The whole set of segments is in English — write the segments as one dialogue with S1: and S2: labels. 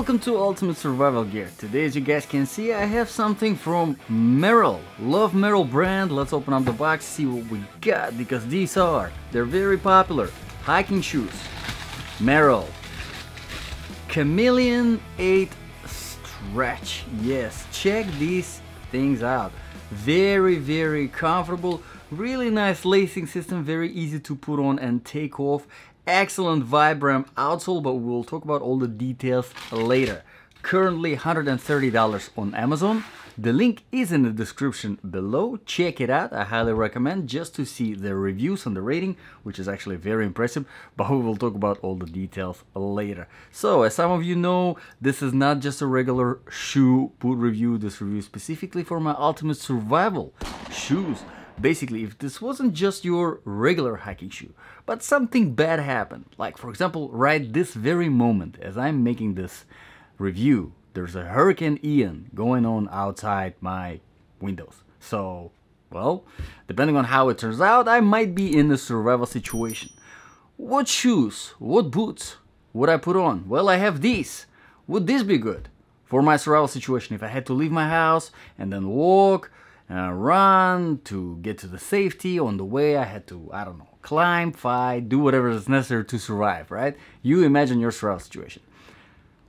S1: Welcome to Ultimate Survival Gear. Today, as you guys can see, I have something from Merrell. Love Merrell brand. Let's open up the box, see what we got, because they're very popular. Hiking shoes. Merrell Chameleon 8 stretch. Yes, check these things out. Very comfortable. Really nice lacing system, very easy to put on and take off. Excellent Vibram outsole, but we'll talk about all the details later. Currently $130 on Amazon. The link is in the description below. Check it out. I highly recommend just to see the reviews and the rating, which is actually very impressive, but we will talk about all the details later. So, as some of you know, this is not just a regular shoe boot review. This review is specifically for my Ultimate Survival shoes. Basically, if this wasn't just your regular hiking shoe, but something bad happened, like for example, right this very moment as I'm making this review, there's a Hurricane Ian going on outside my windows. So, well, depending on how it turns out, I might be in a survival situation. What shoes, what boots would I put on? Well, I have these. Would this be good for my survival situation if I had to leave my house and then walk, run to get to the safety? On the way I had to, I don't know, climb, fight, do whatever is necessary to survive, right? You imagine your survival situation.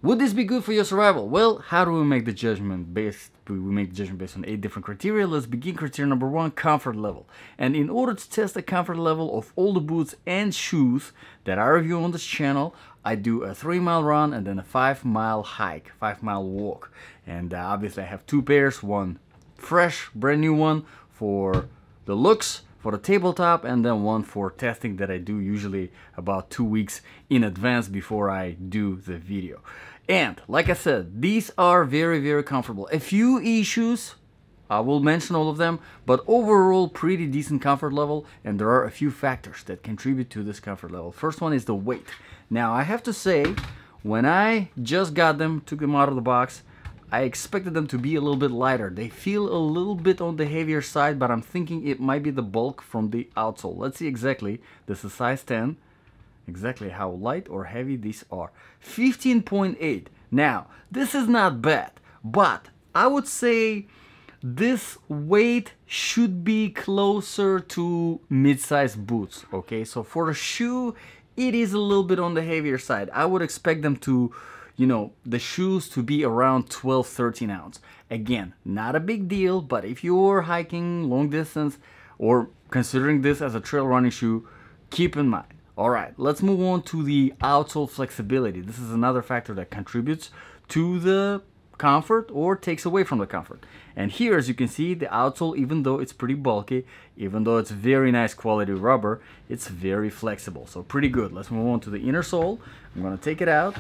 S1: Would this be good for your survival? Well, how do we make the judgment based? We make the judgment based on 8 different criteria. Let's begin. Criteria number 1, comfort level. And in order to test the comfort level of all the boots and shoes that I review on this channel, I do a 3-mile run and then a 5-mile hike, 5-mile walk. And obviously I have 2 pairs, one fresh, brand new one for the looks, for the tabletop, and then one for testing that I do usually about 2 weeks in advance before I do the video. And like I said, these are very comfortable. A few issues, I will mention all of them, but overall pretty decent comfort level, and there are a few factors that contribute to this comfort level. First one is the weight. Now I have to say, when I just got them, took them out of the box, I expected them to be a little bit lighter. They feel a little bit on the heavier side, but I'm thinking it might be the bulk from the outsole. Let's see exactly. This is size 10. Exactly how light or heavy these are. 15.8. Now, this is not bad, but I would say this weight should be closer to mid-size boots, okay? So for the shoe, it is a little bit on the heavier side. I would expect them to, you know, the shoes to be around 12-13 ounce. Again, not a big deal, but if you're hiking long distance or considering this as a trail running shoe, keep in mind. Alright, let's move on to the outsole flexibility. This is another factor that contributes to the comfort or takes away from the comfort. And here, as you can see, the outsole, even though it's pretty bulky, even though it's very nice quality rubber, it's very flexible. So pretty good. Let's move on to the inner sole. I'm going to take it out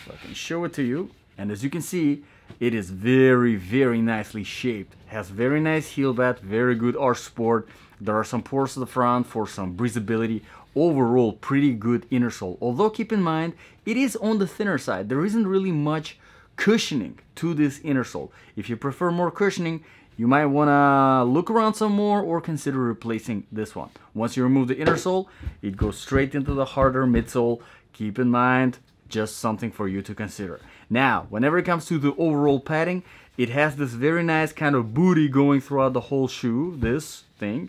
S1: so I can show it to you. And as you can see, it is very nicely shaped. Has very nice heel bat, very good arch support. There are some pores at the front for some breathability. Overall, pretty good inner sole. Although keep in mind, it is on the thinner side. There isn't really much cushioning to this inner sole. If you prefer more cushioning, you might want to look around some more or consider replacing this one. Once you remove the inner sole, it goes straight into the harder midsole. Keep in mind, just something for you to consider. Now, whenever it comes to the overall padding, it has this very nice kind of booty going throughout the whole shoe. This thing,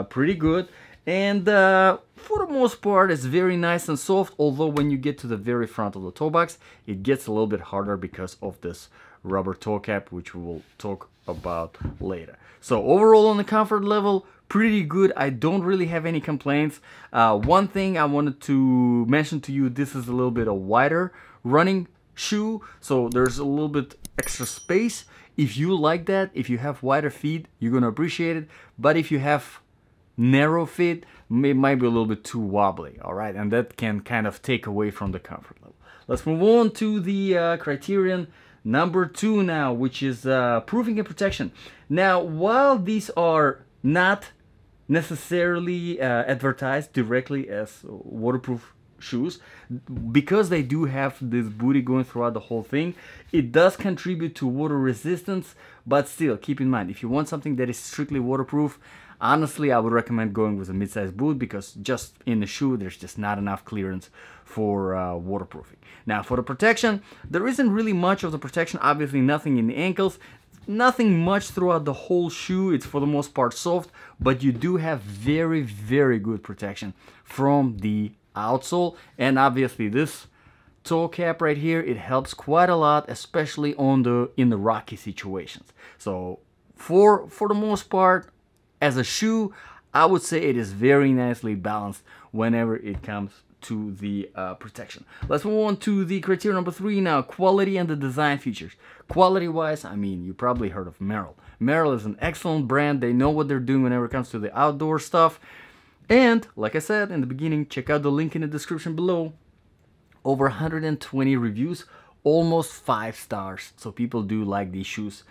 S1: pretty good. And for the most part, it's very nice and soft, although when you get to the very front of the toe box, it gets a little bit harder because of this rubber toe cap, which we will talk about later. So overall on the comfort level, pretty good. I don't really have any complaints. One thing I wanted to mention to you, this is a little bit a wider running shoe, so there's a little bit extra space. If you like that, if you have wider feet, you're gonna appreciate it. But if you have narrow fit, it might be a little bit too wobbly, all right, and that can kind of take away from the comfort level. Let's move on to the criterion number 2 now, which is proofing and protection. Now, while these are not necessarily advertised directly as waterproof shoes, because they do have this booty going throughout the whole thing, it does contribute to water resistance. But still, keep in mind, if you want something that is strictly waterproof, Honestly, I would recommend going with a mid-sized boot because just in the shoe, there's just not enough clearance for waterproofing. Now, for the protection, there isn't really much of the protection. Obviously, nothing in the ankles. Nothing much throughout the whole shoe. It's for the most part soft, but you do have very, very good protection from the outsole. And obviously this toe cap right here, it helps quite a lot, especially in the rocky situations. So for the most part, as a shoe, I would say it is very nicely balanced whenever it comes to the protection. Let's move on to the criteria number 3 now, quality and the design features. Quality wise, I mean, you probably heard of Merrell. Merrell is an excellent brand. They know what they're doing whenever it comes to the outdoor stuff. And like I said in the beginning, check out the link in the description below. Over 120 reviews, almost 5 stars. So people do like these shoes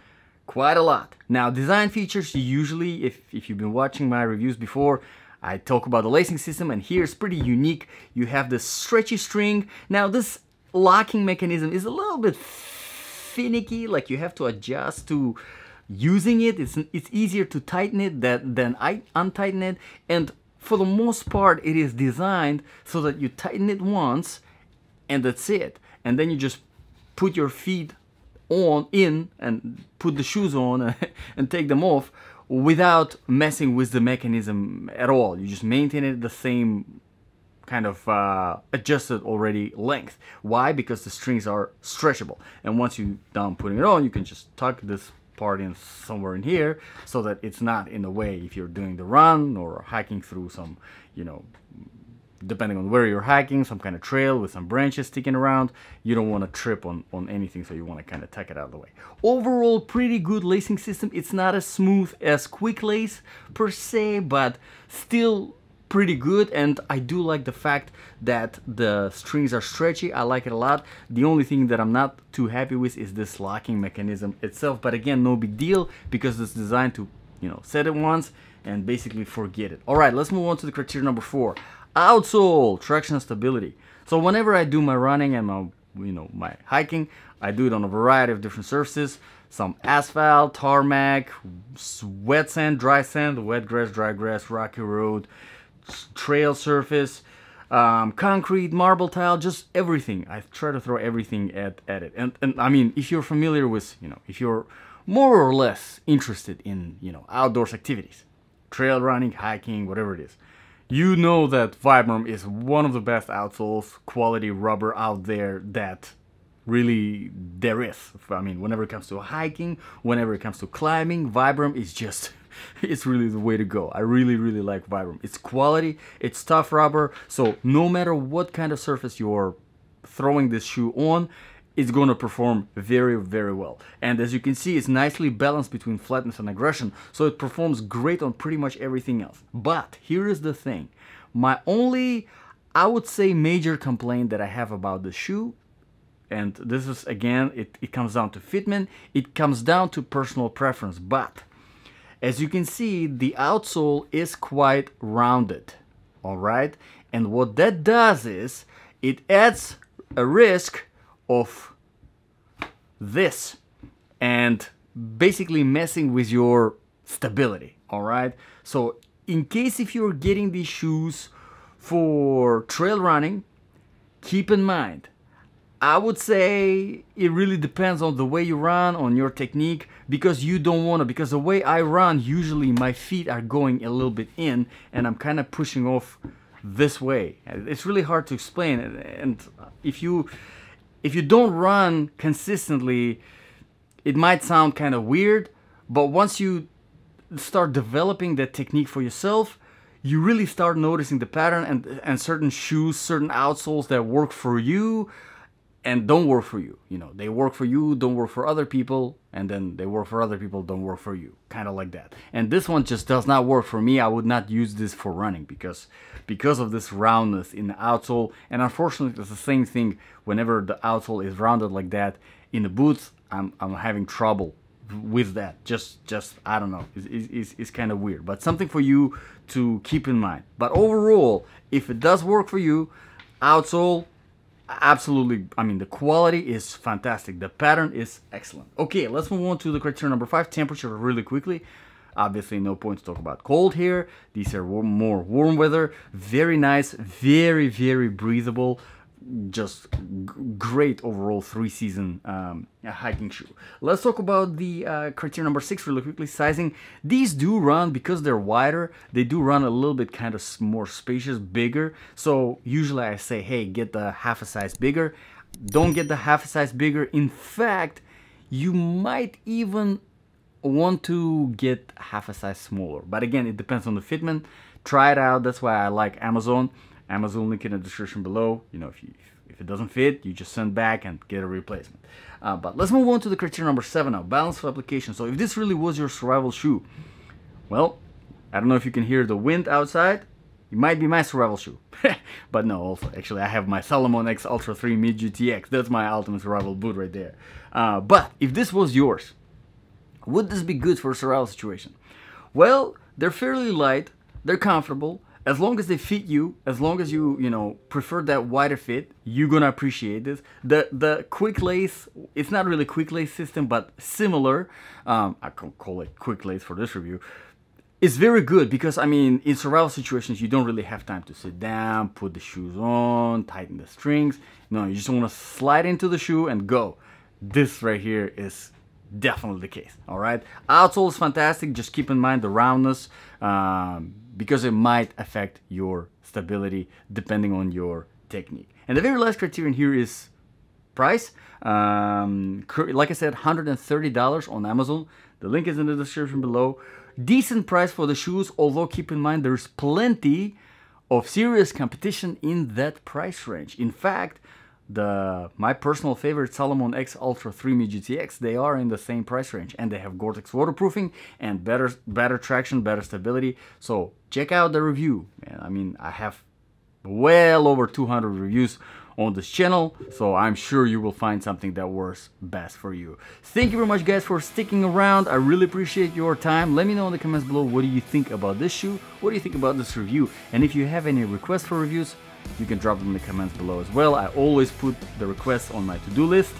S1: quite a lot. Now, design features, usually, if you've been watching my reviews before, I talk about the lacing system, and here it's pretty unique. You have this stretchy string. Now, this locking mechanism is a little bit finicky, like you have to adjust to using it. It's easier to tighten it than I untighten it, and for the most part, it is designed so that you tighten it once, and that's it. And then you just put your feet in and put the shoes on and take them off without messing with the mechanism at all. You just maintain it the same kind of adjusted already length. Why? Because the strings are stretchable, and once you're done putting it on, you can just tuck this part in somewhere in here so that it's not in the way if you're doing the run or hiking through some, you know, depending on where you're hiking, some kind of trail with some branches sticking around. You don't want to trip on anything, so you want to kind of tuck it out of the way. Overall, pretty good lacing system. It's not as smooth as Quick Lace per se, but still pretty good. And I do like the fact that the strings are stretchy. I like it a lot. The only thing that I'm not too happy with is this locking mechanism itself, but again, no big deal because it's designed to, you know, set it once and basically forget it. All right, let's move on to the criteria number 4. Outsole, traction and stability. So whenever I do my running and my hiking, I do it on a variety of different surfaces. Some asphalt, tarmac, wet sand, dry sand, wet grass, dry grass, rocky road, trail surface, concrete, marble tile, just everything. I try to throw everything at it. And I mean, if you're familiar with, if you're more or less interested in, outdoors activities, trail running, hiking, whatever it is, you know that Vibram is one of the best outsoles, quality rubber out there that really there is. I mean, whenever it comes to hiking, whenever it comes to climbing, Vibram is just, it's really the way to go. I really, really like Vibram. It's quality, it's tough rubber, so no matter what kind of surface you're throwing this shoe on, it's going to perform very, very well. And as you can see, it's nicely balanced between flatness and aggression, so it performs great on pretty much everything else. But here is the thing. My only, I would say, major complaint that I have about the shoe, and this is, again, it comes down to fitment, it comes down to personal preference, but as you can see, the outsole is quite rounded, all right? And what that does is, it adds a risk of this and basically messing with your stability, all right? So in case if you're getting these shoes for trail running, keep in mind, I would say it really depends on the way you run, on your technique, because you don't want to, because the way I run, usually my feet are going a little bit in and I'm kind of pushing off this way. It's really hard to explain, and if you don't run consistently, it might sound kind of weird, but once you start developing that technique for yourself, you really start noticing the pattern and certain shoes, certain outsoles that work for you and don't work for you. They work for you, don't work for other people, and then they work for other people, don't work for you. Kind of like that. And this one just does not work for me. I would not use this for running because of this roundness in the outsole. And unfortunately, it's the same thing whenever the outsole is rounded like that. In the boots, I'm having trouble with that. Just I don't know. It's kind of weird. But something for you to keep in mind. But overall, if it does work for you, outsole, absolutely. I mean, the quality is fantastic. The pattern is excellent. Okay, let's move on to the criteria number 5, temperature, really quickly. Obviously, no point to talk about cold here. These are more warm weather. Very nice, very, very breathable. Just great overall 3-season hiking shoe. Let's talk about the criteria number 6 really quickly. Sizing. These do run, because they're wider, they do run a little bit kind of more spacious, bigger. So usually I say, hey, get the half a size bigger. Don't get the half a size bigger. In fact, you might even want to get half a size smaller, but again, it depends on the fitment. Try it out. That's why I like Amazon. Amazon link in the description below. You know, if it doesn't fit, you just send back and get a replacement. But let's move on to the criteria number 7 now, balance of application. So if this really was your survival shoe, well, I don't know if you can hear the wind outside. It might be my survival shoe. But no, also, actually, I have my Salomon X Ultra 3 Mid GTX. That's my ultimate survival boot right there. But if this was yours, would this be good for a survival situation? Well, they're fairly light, they're comfortable. As long as they fit you, as long as you prefer that wider fit, you're gonna appreciate this. The quick lace, it's not really quick lace system, but similar. I can call it quick lace for this review. It's very good because, I mean, in survival situations, you don't really have time to sit down, put the shoes on, tighten the strings. No, you just want to slide into the shoe and go. This right here is definitely the case. All right, outsole is fantastic. Just keep in mind the roundness, because it might affect your stability depending on your technique. And the very last criterion here is price. Like I said, $130 on Amazon. The link is in the description below. Decent price for the shoes, although keep in mind there's plenty of serious competition in that price range. In fact, my personal favorite Salomon X Ultra 3 Mid GTX, they are in the same price range, and they have Gore-Tex waterproofing and better traction, better stability. So check out the review. I mean, I have well over 200 reviews on this channel, so I'm sure you will find something that works best for you. Thank you very much, guys, for sticking around. I really appreciate your time. Let me know in the comments below, what do you think about this shoe? What do you think about this review? And if you have any requests for reviews, you can drop them in the comments below as well. I always put the requests on my to-do list,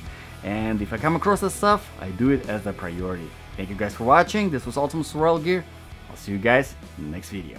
S1: and if I come across that stuff, I do it as a priority. Thank you guys for watching. This was Ultimate Survival Gear. I'll see you guys in the next video.